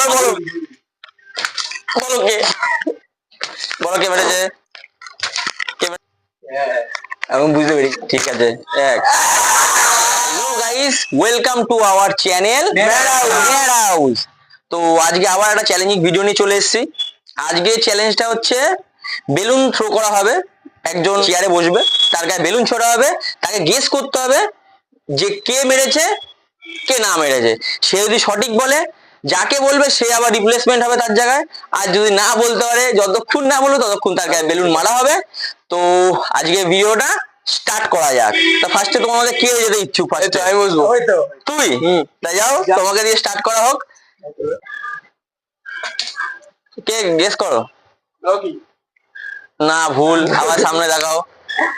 এবার বলো বলো কে বলো কে মেরেছে আমি বুঝতে পেরেছি ঠিক আছে এক hello guys welcome to our channel mad house. তো আজকে আবার একটা চ্যালেঞ্জিং ভিডিও নিয়ে চলে এসেছি। আজকে চ্যালেঞ্জটা হচ্ছে বেলুন থ্রো করা হবে, একজন চেয়ারে বসবে, তার গায়ে বেলুন ছোড়া হবে, তাকে গেস করতে হবে যে কে মেরেছে কে না মেরেছে। সে যদি সঠিক বলে যাকে বলবে সে আবার রিপ্লেসমেন্ট হবে তার জায়গায়, আর যদি না বলতে পারে যতক্ষণ না বলবে ততক্ষণ তার গায়ে বেলুন মারা হবে। তো আজকে ভিডিওটা স্টার্ট করা যাক। তো ফার্স্টে তোমাদের কে যেতে ইচ্ছুক? ফার্স্টে আমি বসবো। তুই তাই যাও, তোমাকে দিয়ে স্টার্ট করা হোক। কে গেস করো? না ভুল, আবার সামনে দেখাও,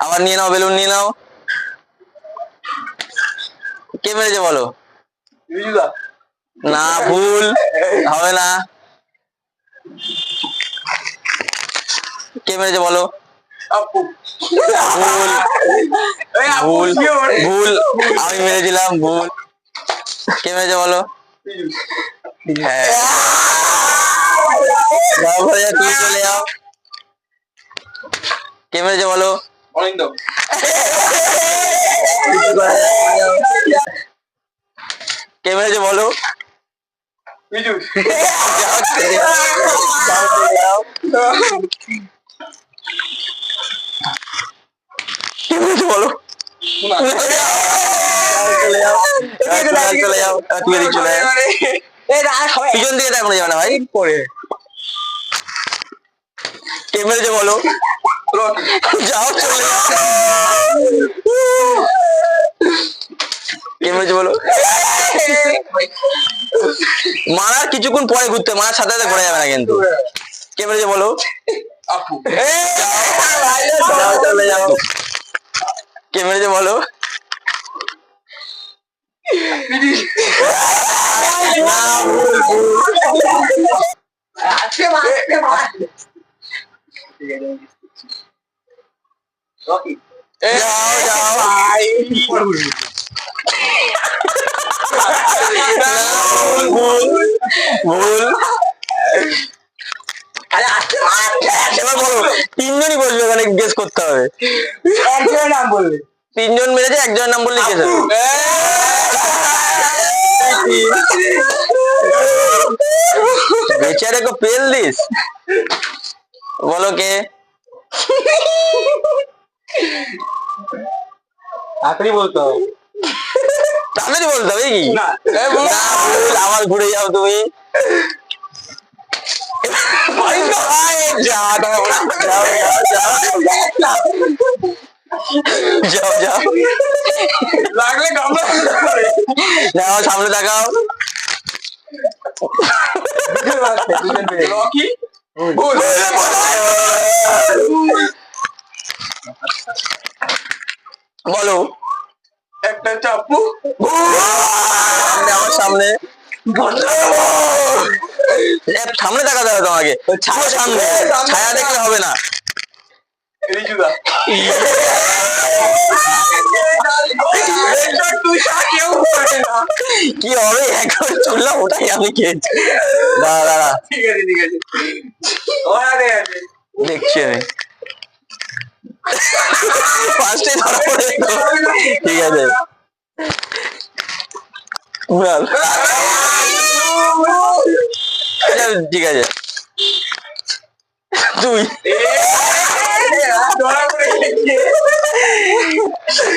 আবার নিয়ে নাও, বেলুন নিয়ে নাও। কে মেরেছে বলো? না ভুল, হবে না। কে মেরেছে বলো? ভুল ভুল ভুল, আমি মেরেছিলাম, ভুল। কে মেরেছে বলো? হ্যাঁ, তুমি চলে যাও। কে মেরেছে বলো? কে মেরেছে বলো? কে মেরেছে বলো? চলে যাও, তুই এদিকে চলে যাও। পিছন দিয়ে এখনো যাবে না ভাই, পরে। কে মেরেছে বলো? যাও, চলে যাও। কে মেরেছে বলো? মারার কিছুক্ষণ পরে ঘুরতে, মারার সাথে সাথে ঘুরে যাবে না কিন্তু। কে মেরেছে বলো? যাও, চলে যাও। কে মেরেছে বলো? না, ভুল ভুল। যাও যাও ভাই, ভুল ভুল ভুল। এবার বলো, তিনজনই বসবে, ওখানে গেস করতে হবে। একজনের নাম বলবে, তিনজন মেরেছে, একজনের নাম বললে গেস হবে। বেচারে কো পেল দিস। বলো কে? তাড়াতাড়ি বলতে হবে, তাড়াতাড়ি বলতে হবে কি? না ভুল, আবার ঘুরে যাও তুমি। যাও যাও, লাগলে যাও, সামনে দেখাও। বলো একটা চাপু। আমার সামনে সামনে দেখাতে হবে তোমাকে, সামনে ছায়া দেখলে হবে না। কি হবে এখন চললাম, ওটাই আমি খেয়েছি। দাঁড়া দাঁড়া, ঠিক আছে ঠিক আছে, দেখছি আমি। ফার্স্টে ধরা পড়ে, ঠিক আছে। ঠিক আছে, তুই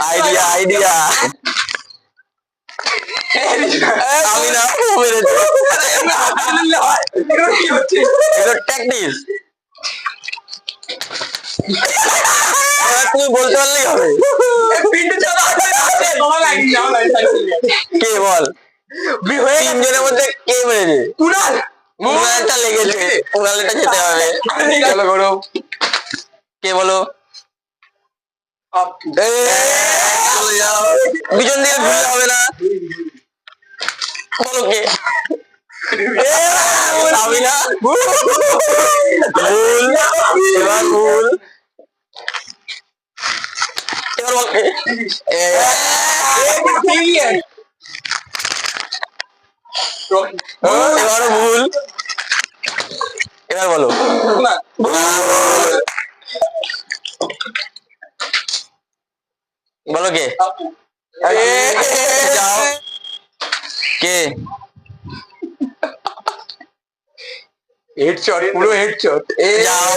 আইডিয়া আইডিয়া। আমি না, ট্যাকটিস। তুমি বলতে পারলেই হবে। কে বল? তিনজনের মধ্যে কে মেরেছে? কুণালটা লেগেছে, কুণালটা যেতে হবে। চলো করো। কে বলো? চলে যাও, পিছন দিকে ঘুরলে হবে না। বলো কে? আমি না, ভুল, এবার ভুল। এবার বল কে? এবারও ভুল। এবার বলো। বলো কে? যাও। কে? হেডশট, পুরো হেডশট। যাও।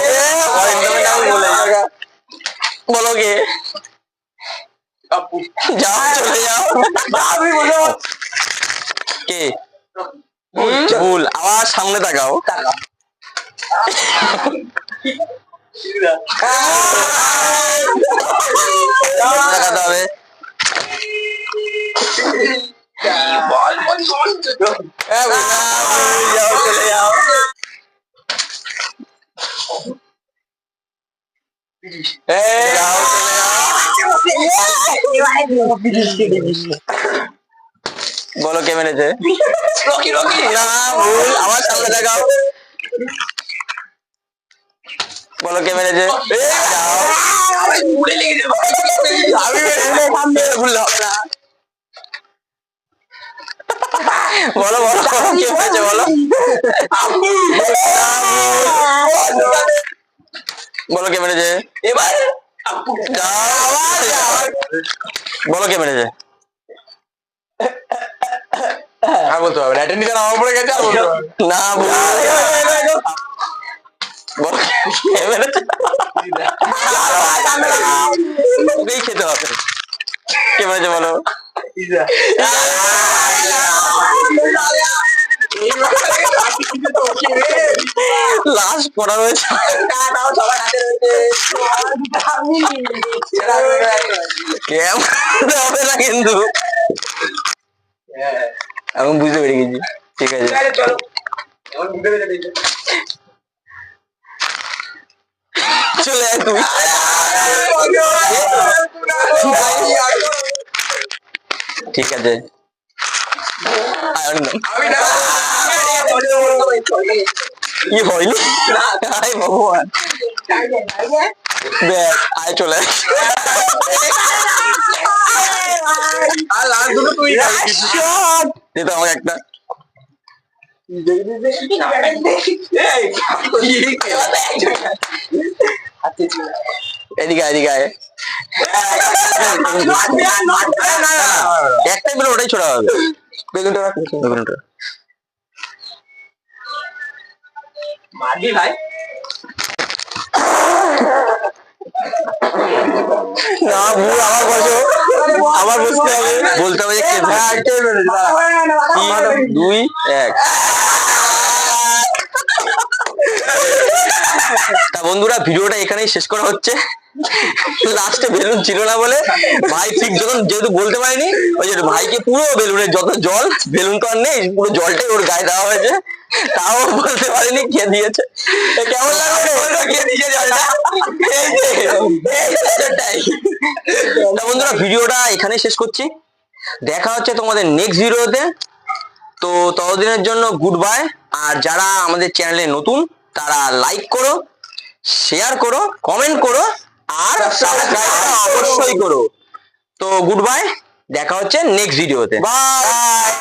বলো কে? যাও, চলে যাও। কে? ভুল। আবার সামনে তাকাও। তাকাতে হবে। যাও, চলে যাও। যাও, চলে যাও। বলো কে মেরেছে? না, ভুল। আবার সামনে দেখাও। বলো কে মেরেছে? যাও। ভুল হবে না। বলো বলো কে মেরেছে বলো। বলো কে মেরেছে? এবার বলো কে মেরেছে? আর বলতে হবে অ্যাটেন্ডেন্স আমার উপরে গেছে আর বলতে হবে না, ভুল। বলো কে মেরেছে? ওকেই খেতে হবে। কে মেরেছে বলো। লাস্ট পড়া রয়েছে। কেমন হবে না কিন্তু। এখন বুঝতে পেরে গেছি। ঠিক আছে, চলো। চলে আয় তুমি। ঠিক আছে, কি হয়নি? আয় ভগবান। দেখ, আয় চলে আয়। দে তো আমাকে একটা। এদিকে এদিকে আয়। একটাই বেলুন, ওটাই ছোড়া হবে। বেলুনটা রাখ, বেলুনটা। মারবি ভাই? না, ভুল। আবার বসো। আবার বসতে হবে। বলতে হবে যে কে মেরেছে। 3, 2, 1। তা বন্ধুরা, ভিডিওটা এখানেই শেষ করা হচ্ছে। লাস্টে বেলুন ছিল না বলে ভাই ঠিক যখন যেহেতু বলতে পারিনি, ওই যে ভাইকে পুরো বেলুনের যত জল, বেলুন তো আর নেই, পুরো জলটাই ওর গায়ে দেওয়া হয়েছে। তাও বলতে পারিনি কে দিয়েছে। কেমন লাগবে? কে দিয়েছে জলটা? তা বন্ধুরা, ভিডিওটা এখানেই শেষ করছি। দেখা হচ্ছে তোমাদের নেক্সট ভিডিওতে। তো ততদিনের জন্য গুড বাই। আর যারা আমাদের চ্যানেলে নতুন, তারা লাইক করো, শেয়ার করো, কমেন্ট করো, আর সাবস্ক্রাইব অবশ্যই করো। তো গুড বাই, দেখা হচ্ছে নেক্সট ভিডিওতে। বাই।